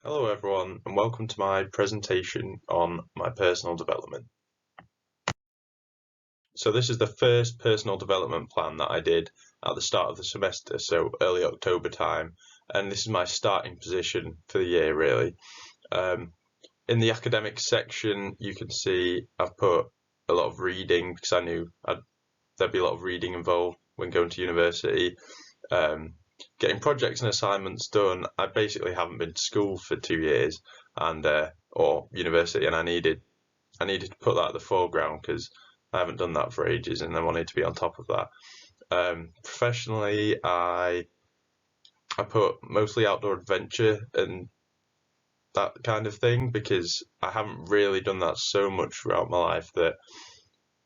Hello everyone and welcome to my presentation on my personal development. So this is the first personal development plan that I did at the start of the semester, so early October time, and this is my starting position for the year really. In the academic section you can see I've put a lot of reading because I knew there'd be a lot of reading involved when going to university. Getting projects and assignments done. I basically haven't been to school for 2 years and or university, and I needed to put that at the foreground because I haven't done that for ages, and I wanted to be on top of that. Professionally, I put mostly outdoor adventure and that kind of thing because I haven't really done that so much throughout my life that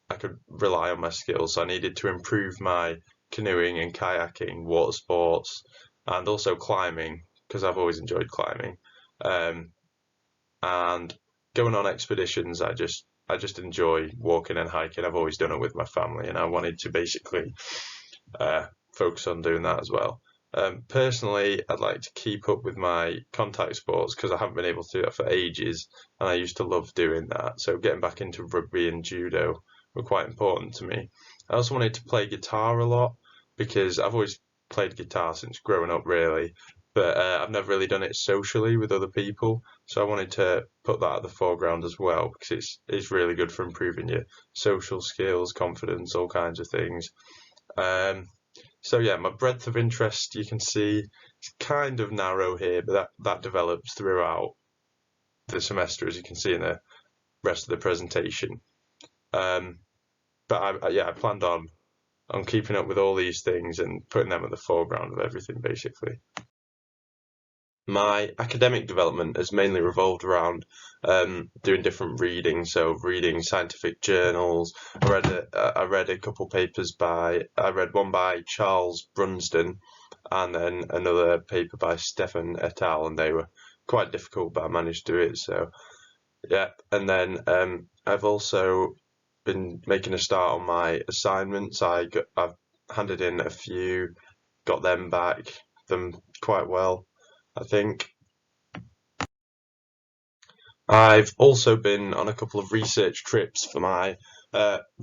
I could rely on my skills. So I needed to improve my canoeing and kayaking, water sports, and also climbing because I've always enjoyed climbing. Um, and going on expeditions, I just enjoy walking and hiking. I've always done it with my family, and I wanted to basically focus on doing that as well. Personally, I'd like to keep up with my contact sports because I haven't been able to do that for ages, and I used to love doing that. So getting back into rugby and judo were quite important to me. I also wanted to play guitar a lot because I've always played guitar since growing up, really, but I've never really done it socially with other people. So I wanted to put that at the foreground as well because it's really good for improving your social skills, confidence, all kinds of things. Um, so yeah, my breadth of interest you can see is kind of narrow here, but that develops throughout the semester, as you can see in the rest of the presentation. Um, but I planned on keeping up with all these things and putting them at the foreground of everything, basically. My academic development has mainly revolved around doing different reading, so reading scientific journals. I read a couple papers I read one by Charles Brunsden and then another paper by Stefan et al. And they were quite difficult, but I managed to do it. So yeah, and then I've also been making a start on my assignments. I've handed in a few, got them back, them quite well, I think. I've also been on a couple of research trips for my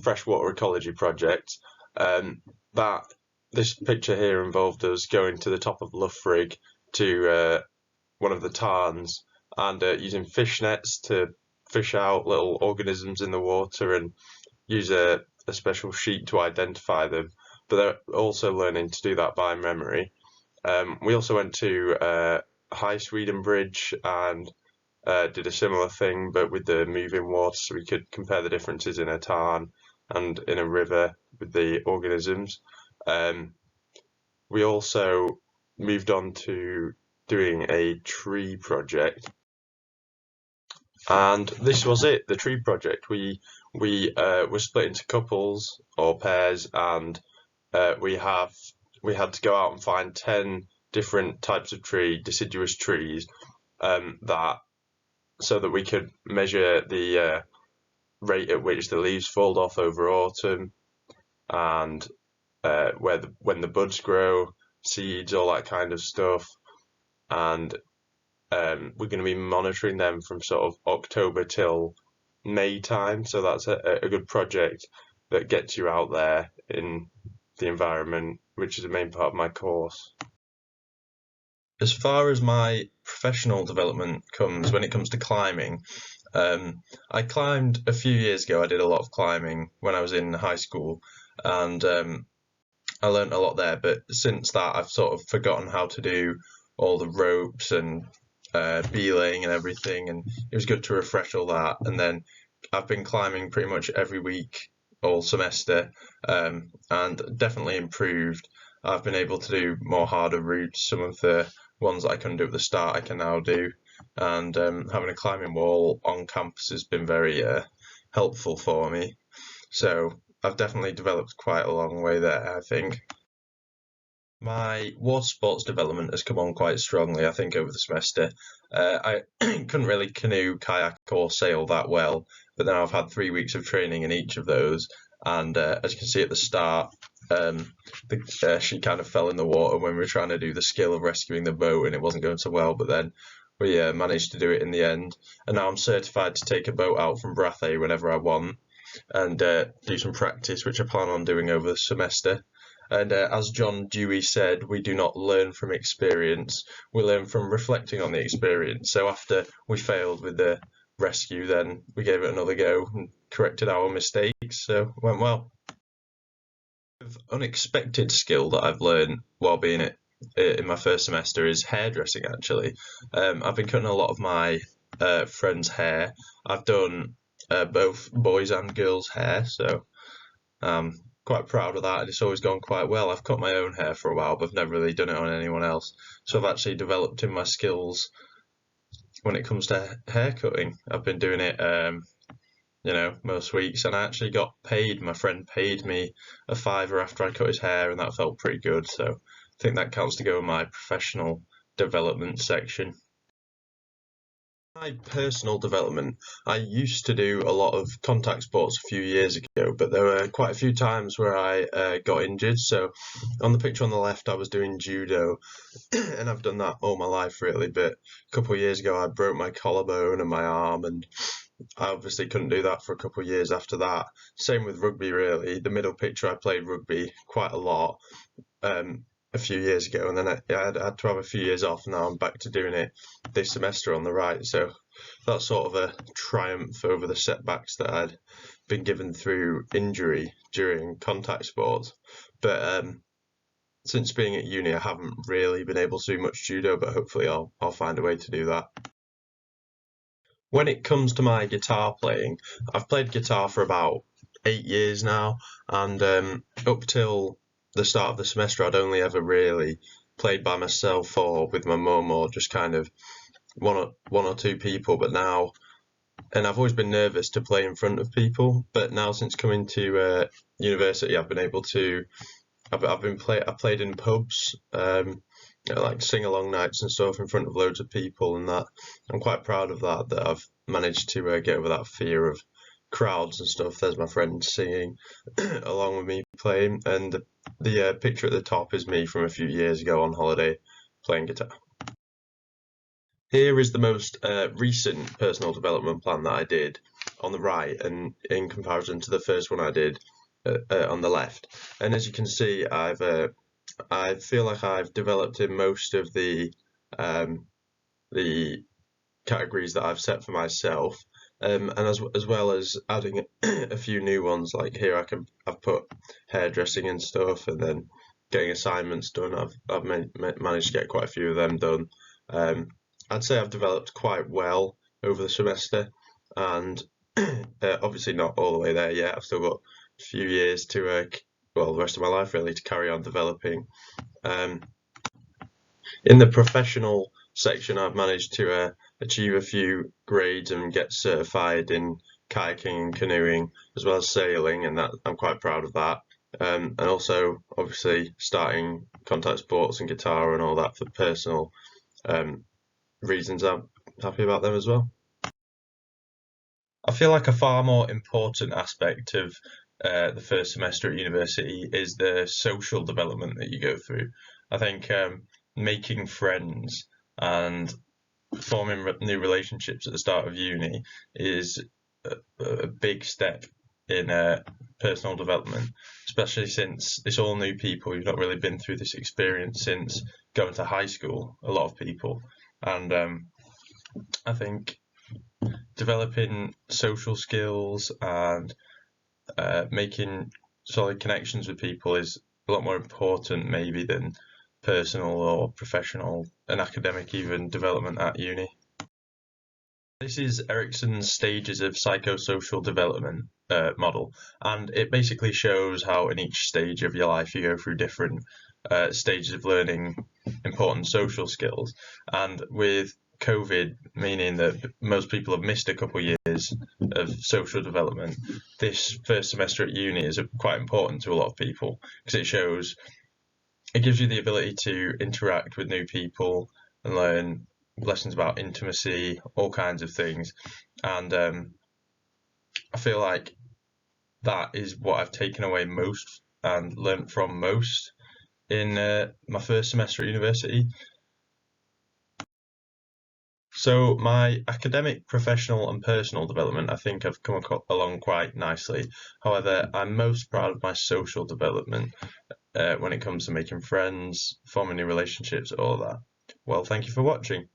freshwater ecology project. That this picture here involved us going to the top of Loughrig to one of the tarns and using fish nets to fish out little organisms in the water and use a special sheet to identify them. But they're also learning to do that by memory. We also went to High Sweden Bridge and did a similar thing, but with the moving water, so we could compare the differences in a tarn and in a river with the organisms. Um, we also moved on to doing a tree project, and this was it. The tree project. We were split into couples or pairs, and we had to go out and find 10 different types of deciduous trees, that so that we could measure the rate at which the leaves fall off over autumn and when the buds grow, seeds, all that kind of stuff. And we're going to be monitoring them from sort of October till May time. So that's a good project that gets you out there in the environment, which is a main part of my course. As far as my professional development comes, when it comes to climbing, I climbed a few years ago. I did a lot of climbing when I was in high school, and I learned a lot there. But since that, I've sort of forgotten how to do all the ropes and beeling and everything, and it was good to refresh all that. And then I've been climbing pretty much every week all semester, and definitely improved. I've been able to do more harder routes. Some of the ones that I couldn't do at the start, I can now do. And having a climbing wall on campus has been very helpful for me. So I've definitely developed quite a long way there, I think. My water sports development has come on quite strongly, I think, over the semester. I couldn't really canoe, kayak, or sail that well, but then I've had 3 weeks of training in each of those. And as you can see at the start, she kind of fell in the water when we were trying to do the skill of rescuing the boat, and it wasn't going so well. But then we managed to do it in the end, and now I'm certified to take a boat out from Brathay whenever I want and do some practice, which I plan on doing over the semester. And as John Dewey said, we do not learn from experience, we learn from reflecting on the experience. So after we failed with the rescue, then we gave it another go and corrected our mistakes, so it went well. Unexpected skill that I've learned while being in my first semester is hairdressing, actually. I've been cutting a lot of my friends' hair. I've done both boys and girls' hair, so I'm quite proud of that, and it's always gone quite well. I've cut my own hair for a while, but I've never really done it on anyone else. So I've actually developed in my skills when it comes to hair cutting. I've been doing it, most weeks, and I actually got paid. My friend paid me a fiver after I cut his hair, and that felt pretty good. So I think that counts to go in my professional development section. My personal development, I used to do a lot of contact sports a few years ago, but there were quite a few times where I got injured. So on the picture on the left, I was doing judo, and I've done that all my life really. But a couple of years ago, I broke my collarbone and my arm, and I obviously couldn't do that for a couple of years after that. Same with rugby, really. The middle picture, I played rugby quite a lot a few years ago, and then I had to have a few years off. Now I'm back to doing it this semester on the right. So that's sort of a triumph over the setbacks that I'd been given through injury during contact sports. But since being at uni, I haven't really been able to do much judo, but hopefully I'll find a way to do that. When it comes to my guitar playing, I've played guitar for about 8 years now, and up till the start of the semester, I'd only ever really played by myself or with my mum or just kind of one or two people. But now, and I've always been nervous to play in front of people, but now since coming to university, I've been able to. I played in pubs, like sing along nights and stuff in front of loads of people, and that I'm quite proud of that I've managed to get over that fear of crowds and stuff. There's my friend singing along with me playing, and the picture at the top is me from a few years ago on holiday playing guitar. Here is the most recent personal development plan that I did on the right, and in comparison to the first one I did on the left. And as you can see, I feel like I've developed in most of the categories that I've set for myself, and as well as adding a few new ones. Like here, I've put hairdressing and stuff, and then getting assignments done. I've managed to get quite a few of them done. I'd say I've developed quite well over the semester, and obviously not all the way there yet. I've still got a few years to, well, the rest of my life really, to carry on developing. In the professional section, I've managed to achieve a few grades and get certified in kayaking and canoeing, as well as sailing, and that I'm quite proud of that. And also, obviously, starting contact sports and guitar and all that for personal reasons. I'm happy about them as well. I feel like a far more important aspect of the first semester at university is the social development that you go through. I think making friends and forming new relationships at the start of uni is a big step in personal development, especially since it's all new people. You've not really been through this experience since going to high school, a lot of people. And I think developing social skills and making solid connections with people is a lot more important maybe than personal or professional and academic even development at uni. This is Erikson's stages of psychosocial development model, and it basically shows how in each stage of your life you go through different stages of learning important social skills. And with COVID, meaning that most people have missed a couple of years of social development, this first semester at uni is quite important to a lot of people because it gives you the ability to interact with new people and learn lessons about intimacy, all kinds of things. And I feel like that is what I've taken away most and learnt from most in my first semester at university. So my academic, professional, and personal development, I think I've come along quite nicely. However, I'm most proud of my social development when it comes to making friends, forming new relationships, all that. Well, thank you for watching.